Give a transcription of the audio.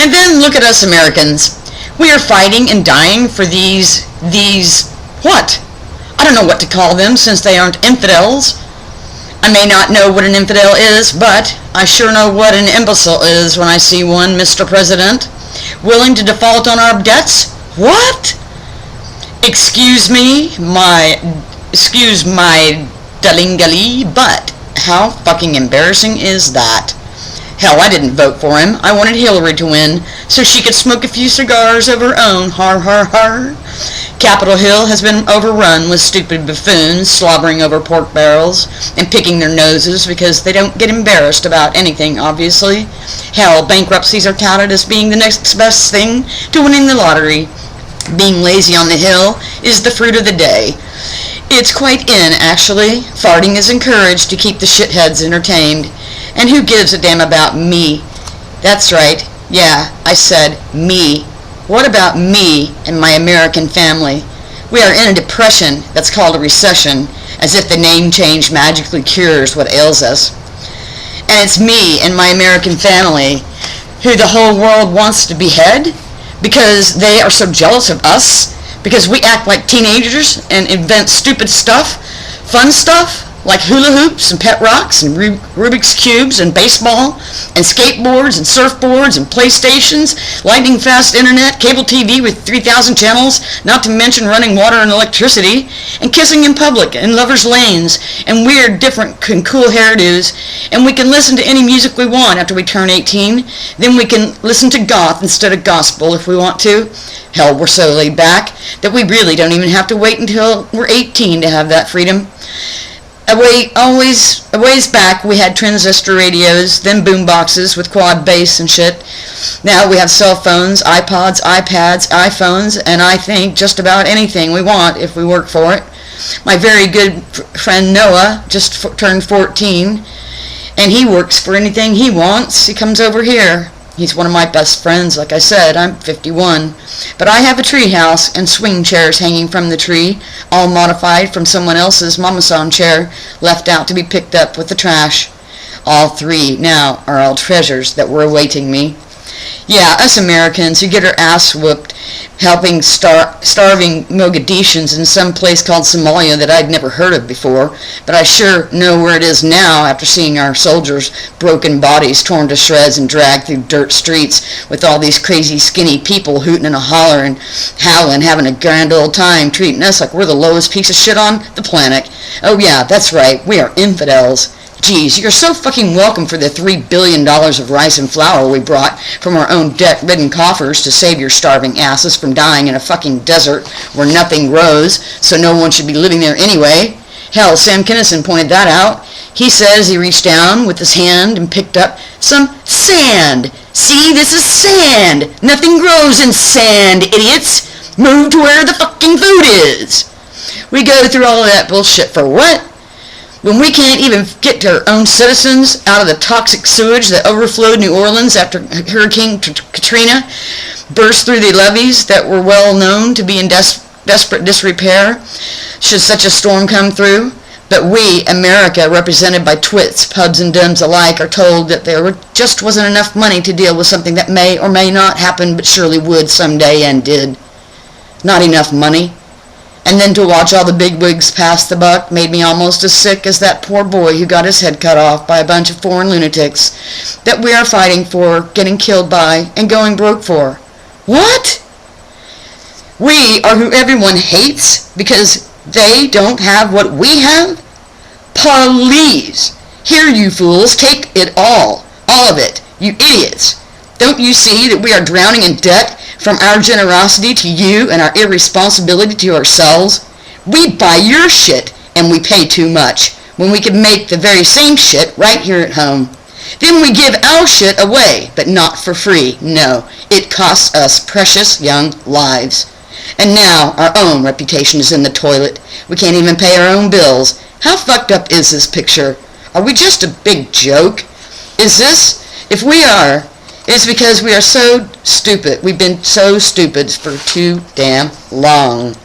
And then look at us Americans. We are fighting and dying for these, what? I don't know what to call them since they aren't infidels. I may not know what an infidel is, but I sure know what an imbecile is when I see one, Mr. President. Willing to default on our debts? What? Excuse my dalingali, but how fucking embarrassing is that? Hell, I didn't vote for him. I wanted Hillary to win so she could smoke a few cigars of her own. Har, har, har. Capitol Hill has been overrun with stupid buffoons slobbering over pork barrels and picking their noses because they don't get embarrassed about anything, obviously. Hell, bankruptcies are touted as being the next best thing to winning the lottery. Being lazy on the Hill is the fruit of the day. It's quite in, actually. Farting is encouraged to keep the shitheads entertained. And who gives a damn about me? That's right. Yeah, I said me. What about me and my American family? We are in a depression that's called a recession, as if the name change magically cures what ails us. And it's me and my American family who the whole world wants to behead because they are so jealous of us, because we act like teenagers and invent stupid stuff, fun stuff, like hula hoops and pet rocks and Rubik's Cubes and baseball and skateboards and surfboards and PlayStations, lightning fast internet, cable TV with 3,000 channels, not to mention running water and electricity, and kissing in public and lovers' lanes and weird, different, and cool hairdos, and we can listen to any music we want after we turn 18. Then we can listen to goth instead of gospel if we want to. Hell, we're so laid back that we really don't even have to wait until we're 18 to have that freedom. A ways back, we had transistor radios, then boom boxes with quad bass and shit. Now we have cell phones, iPods, iPads, iPhones, and I think just about anything we want if we work for it. My very good friend Noah just turned 14, and he works for anything he wants. He comes over here. He's one of my best friends, like I said. I'm 51. But I have a tree house and swing chairs hanging from the tree, all modified from someone else's mama-san chair, left out to be picked up with the trash. All three now are all treasures that were awaiting me. Yeah, us Americans who get our ass whooped helping starving Mogadishans in some place called Somalia that I'd never heard of before, but I sure know where it is now after seeing our soldiers' broken bodies torn to shreds and dragged through dirt streets with all these crazy skinny people hooting and hollering, howling, having a grand old time, treating us like we're the lowest piece of shit on the planet. Oh yeah, that's right, we are infidels. Geez, you're so fucking welcome for the $3 billion of rice and flour we brought from our own debt-ridden coffers to save your starving asses from dying in a fucking desert where nothing grows, so no one should be living there anyway. Hell, Sam Kinison pointed that out. He says he reached down with his hand and picked up some sand. See, this is sand. Nothing grows in sand, idiots. Move to where the fucking food is. We go through all of that bullshit for what? When we can't even get to our own citizens out of the toxic sewage that overflowed New Orleans after Hurricane Katrina burst through the levees that were well known to be in desperate disrepair should such a storm come through. But we, America, represented by twits, pubs, and dumbs alike, are told that there just wasn't enough money to deal with something that may or may not happen but surely would someday and did. Not enough money. And then to watch all the bigwigs pass the buck made me almost as sick as that poor boy who got his head cut off by a bunch of foreign lunatics that we are fighting for, getting killed by, and going broke for. What? We are who everyone hates because they don't have what we have? Please, here you fools, take it all of it, you idiots. Don't you see that we are drowning in debt from our generosity to you and our irresponsibility to ourselves? We buy your shit and we pay too much when we can make the very same shit right here at home. Then we give our shit away, but not for free. No, it costs us precious young lives. And now our own reputation is in the toilet. We can't even pay our own bills. How fucked up is this picture? Are we just a big joke? Is this? If we are, it's because we are so stupid. We've been so stupid for too damn long.